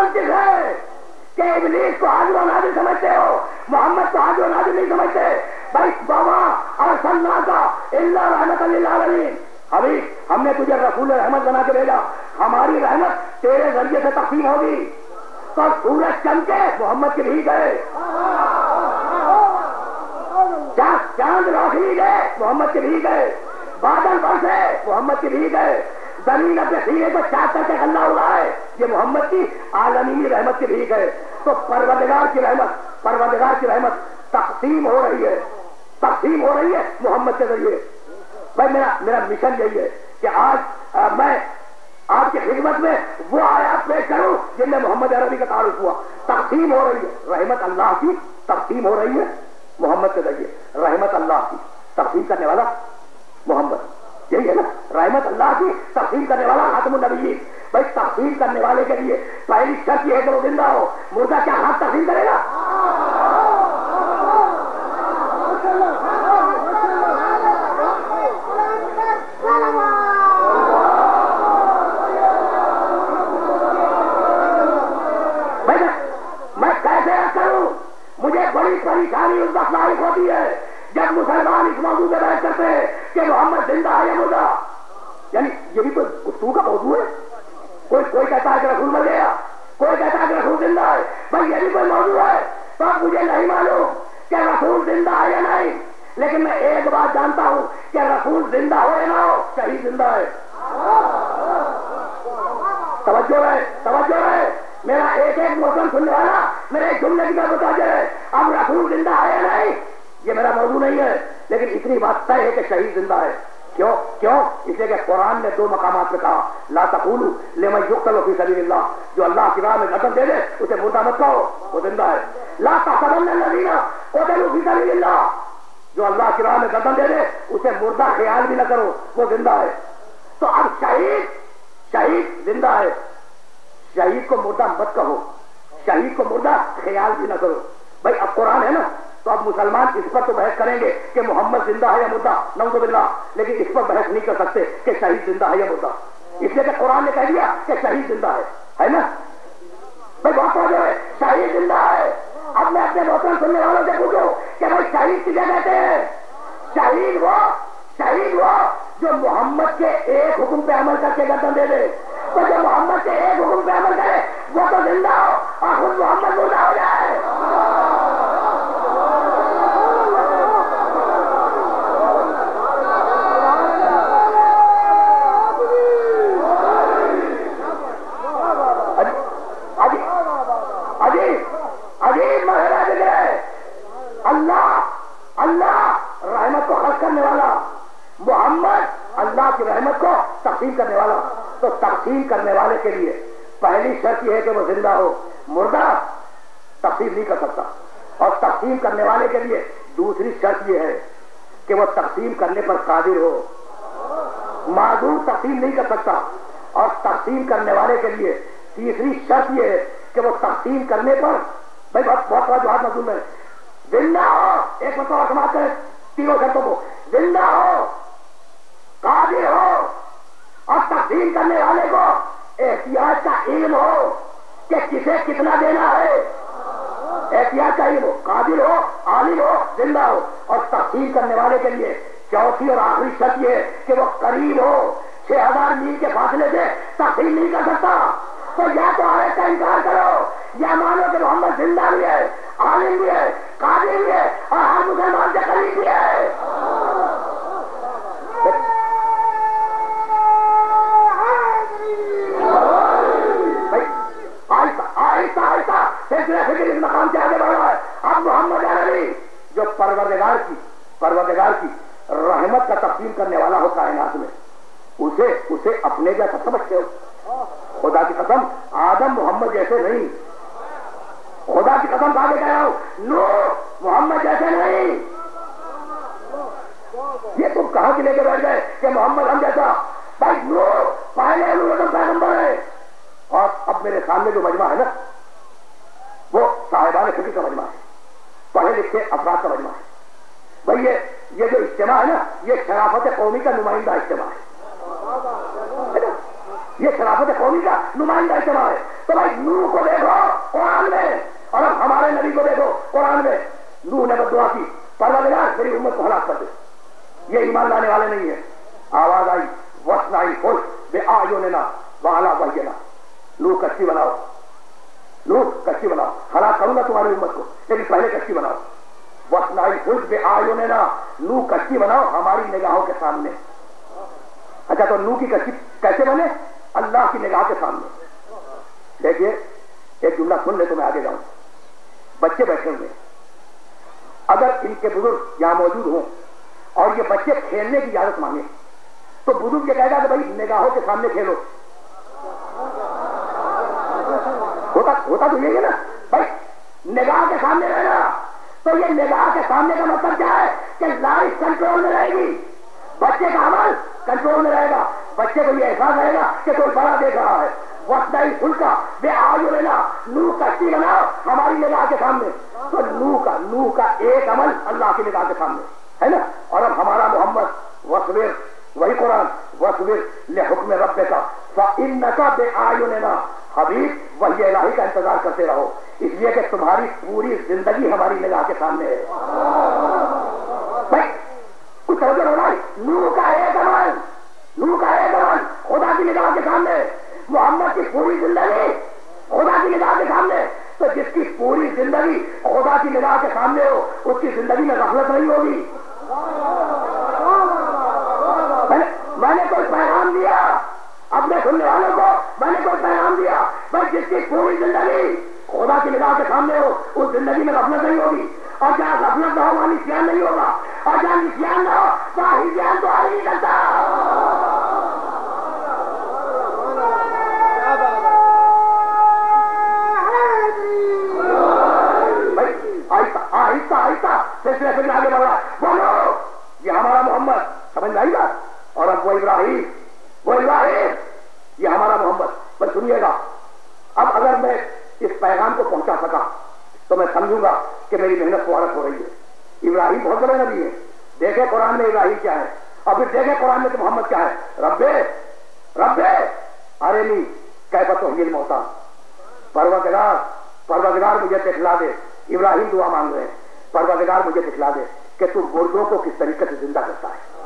منطق ہے کہ ابلیس کو حاضر و ناظر سمجھتے ہو، محمد کو حاضر و ناظر نہیں سمجھتے؟ بھائی بابا ارسلناک الا رحمۃ للعالمین، ابھی ہم نے تجھے رسول رحمت بنا کے بھیجا، ہماری رحمت تیرے ذریعے سے تقسیم ہوگی۔ تو سورج چمکے محمد کے بھی گئے، چاند روشنی دے محمد کے بھی گئے، بادل برسے محمد کے بھی گئے، زمین اپنے سینے کو چاک کر کے غلہ اڑائے، یہ محمد کی عالمی رحمت کے بھی گئے۔ تو پروردگار کی رحمت تقسیم ہو رہی ہے، تقسیم ہو رہی ہے محمد کے ذریعے۔ بھائی میرا مشن یہی ہے کہ آج میں آپ کی خدمت میں وہ آیات پیش کروں جن میں محمد عربی کا تعارف ہوا۔ تقسیم ہو رہی ہے رحمت اللہ کی، تقسیم ہو رہی ہے محمد کے ذریعے۔ رحمت اللہ کی تقسیم کرنے والا محمد، یہی ہے نا، رحمت اللہ کی تقسیم کرنے والا خاتم النبیین۔ بھائی تقسیم کرنے والے کے لیے پہلی شرط یہ ہے کہ وہ زندہ ہو، مردہ کیا ہاتھ تقسیم کرے گا؟ میں کیسے کروں؟ مجھے بڑی پریشانی اس وقت لاحق ہوتی ہے جب مسلمان اس موضوع پہ بحث کرتے ہیں کہ محمد زندہ ہے یا مردہ۔ یعنی یہ بھی کوئی گفتگو کا موضوع ہے؟ کوئی کہتا ہے کہ رسول مر گیا، کوئی کہتا ہے کہ رسول زندہ ہے۔ بھائی یہ بھی کوئی موضوع ہے؟ تو اب مجھے نہیں معلوم کہ رسول زندہ ہے یا نہیں، لیکن میں ایک بات جانتا ہوں کہ رسول زندہ ہو یا نہ ہو، شہید زندہ ہے۔ توجہ رہے، میرا ایک محترم سننے والا میرے ایک جملے کی طرف متوجہ ہے۔ اب رسول زندہ ہے یا نہیں یہ میرا موضوع نہیں ہے، لیکن اتنی بات طے ہے کہ شہید زندہ ہے۔ کیوں؟ اس لیے کہ قرآن نے 2 مقامات پہ کہا لا تقولوا لمن يقتل في سبيل اللہ، جو اللہ کی راہ میں گردن دے دے اسے مردہ مت کہو، وہ زندہ ہے۔ لا تحسبن الذين قتلوا في سبيل اللہ، جو اللہ کی راہ میں گردن دے دے اسے مردہ خیال بھی نہ کرو، وہ زندہ ہے۔ تو اب شہید زندہ ہے، شہید کو مردہ مت کہو، شہید کو مردہ خیال بھی نہ کرو۔ بھائی اب قرآن ہے نا، تو اب مسلمان اس پر تو بحث کریں گے کہ محمد زندہ ہے یا مردہ، نعوذ باللہ، لیکن اس پر بحث نہیں کر سکتے کہ شہید زندہ ہے یا مردہ، اس لیے کہ قرآن نے کہہ دیا کہ شہید زندہ ہے نا۔ بھائی بہت واضح ہے، شہید زندہ ہے۔ اب میں اپنے محترم سننے والوں سے پوچھوں کہ بھائی شہید کسے کہتے ہیں؟ شہید وہ جو محمد کے ایک حکم پہ عمل کر کے گردن دے دے۔ تو جو محمد کے ایک حکم پہ عمل کرے وہ تو زندہ ہو اور خود محمد مردہ ہو جائے۔ عجیب مرحلہ دکھ رہا ہے۔ اللہ رحمت کو خرچ کرنے والا، محمد اللہ کی رحمت کو تقسیم کرنے والا۔ تو تقسیم کرنے والے کے لیے پہلی شرط یہ ہے کہ وہ زندہ ہو، مردہ تقسیم نہیں کر سکتا۔ اور تقسیم کرنے والے کے لیے دوسری شرط یہ ہے کہ وہ تقسیم کرنے پر قادر ہو، معذور تقسیم نہیں کر سکتا۔ اور تقسیم کرنے والے کے لیے تیسری شرط یہ ہے کہ وہ تقسیم کرنے پر، بھائی بہت وضاحت مضمون ہے، زندہ ہو، ایک مرتبہ سماعت کریں تینوں شرطوں کو، زندہ ہو، قادر ہو، اور تقسیم کرنے والے کو احتیاط کا علم ہو کہ کسے کتنا دینا ہے، احتیاط کا علم ہو، قادر ہو، عالم ہو، زندہ ہو۔ اور تقسیم کرنے والے کے لیے چوتھی اور آخری شرط یہ ہے کہ وہ قریب ہو، 6000 میل کے فاصلے سے تقسیم نہیں کر سکتا۔ تو یا تو آیت کا انکار کرو یا مانو کہ محمد زندہ بھی ہے، عالم بھی ہے، قادر بھی ہے، اور ہر مسلمان کے قریب بھی ہے۔ آہستہ سلسلہ فکر اس مقام سے آگے بڑھ رہا ہے۔ اب محمد عربی جو پروردگار کی رحمت کا تقسیم کرنے والا ہو کائنات میں، اسے اپنے جیسا سمجھتے ہو؟ خدا کی قسم آدم محمد جیسے نہیں، خدا کی قسم کھا کے کہہ رہا ہوں، نوح محمد جیسے نہیں۔ یہ تم کہاں کے لے کے بیٹھ گئے کہ محمد ہم جیسا؟ بھائی نوح پہلے پیغمبر ہے۔ اور اب میرے سامنے جو مجمع ہے نا وہ صاحبان فکر کا مجمع ہے، پڑھے لکھے افراد کا مجمع ہے۔ بھائی یہ جو اجتماع ہے نا یہ شرافت قومی کا نمائندہ اجتماع ہے، یہ شرافت قومی کا نمائندہ اجتماع ہے۔ تو بھائی نوح کو دیکھو قرآن میں اور اب ہمارے نبی کو دیکھو قرآن میں. نوح نے دعا کی پروردگار میری امت کو ہلاک کر دے. یہ ایمان لانے والے نہیں ہیں. آواز آئی وَاصْنَعِ الْفُلْكَ بِأَعْيُنِنَا وَعَلَىٰ وَحْيِنَا. نوح کشتی بناؤ, نوح کشتی بناؤ, ہلاک کروں گا تمہاری امت کو لیکن پہلے کشتی بناؤ. وَاصْنَعِ الْفُلْكَ بِأَعْيُنِنَا. نوح کشتی بناؤ ہماری نگاہوں کے سامنے. اچھا تو نوح کی کشتی کیسے بنے؟ اللہ کی نگاہ کے سامنے. دیکھیے ایک جملہ سن لے تو میں آگے جاؤں. بچے بیٹھے ہوئے, اگر ان کے بزرگ یہاں موجود ہوں اور یہ بچے کھیلنے کی اجازت مانگے تو بزرگ یہ کہے گا کہ بھائی نگاہوں کے سامنے کھیلو. ہوتا تو یہی ہے نا بھائی, نگاہ کے سامنے رہنا. تو یہ نگاہ کے سامنے کا مطلب کیا ہے کہ لائف کنٹرول میں رہے گی, بچے کا عمل کنٹرول میں رہے گا. بچے کو یہ احساس رہے گا کہ کوئی بڑا دیکھ رہا ہے. وَاصْنَعِ الْفُلْكَ بِأَعْيُنِنَا. نوح کشتی بناؤ ہماری نگاہ کے سامنے. تو نوح کا ایک عمل اللہ کی نگاہ کے سامنے ہے نا. اور اب ہمارا محمد وَاصْبِرْ, وہی قرآن وَاصْبِرْ لِحُکْمِ رَبِّکَ فَإِنَّکَ بِأَعْیُنِنَا. حبیب وحی الہی کا انتظار کرتے رہو, اس لیے کہ تمہاری پوری زندگی ہماری نگاہ کے سامنے ہے. بھائی کچھ توجہ ہو رہا ہے. نوح کا ایک عمل خدا کی نگاہ کے سامنے, محمد کی پوری زندگی خدا کی نگاہ کے سامنے. تو جس کی پوری زندگی خدا کی نگاہ کے سامنے ہو اس کی زندگی میں غفلت نہیں ہوگی. میں نے کوئی پیغام دیا اپنے سننے والوں کو, میں نے کوئی پیغام دیا بھائی جس کی پوری زندگی خدا کی نگاہ کے سامنے ہو اس زندگی میں غفلت نہیں ہوگی. اور جہاں غفلت نہ ہو وہاں نسیان نہیں ہوگا, اور جہاں نسیان نہ ہو وہاں ہجران تو آ نہیں کرتا. آہستہ سلسلے سے آگے بڑھ رہا. بولو یہ ہمارا محمد, سمجھ میں آئی گا. اور اب وہ ابراہیم یہ ہمارا محمد. بس سنیے گا, اب اگر میں اس پیغام کو پہنچا سکا تو میں سمجھوں گا کہ میری محنت فوارت ہو رہی ہے. ابراہیم بہت بڑے نبی ہے. دیکھیں قرآن میں ابراہیم کیا ہے, اور پھر دیکھیں قرآن میں تو محمد کیا ہے. ربے ارینی کیف تحیی الموتیٰ. پروردگار مجھے دکھلا دے. ابراہیم دعا مانگ رہے ہیں, پروردگار مجھے دکھلا دے کہ تو مردوں کو کس طریقے سے زندہ کرتا ہے.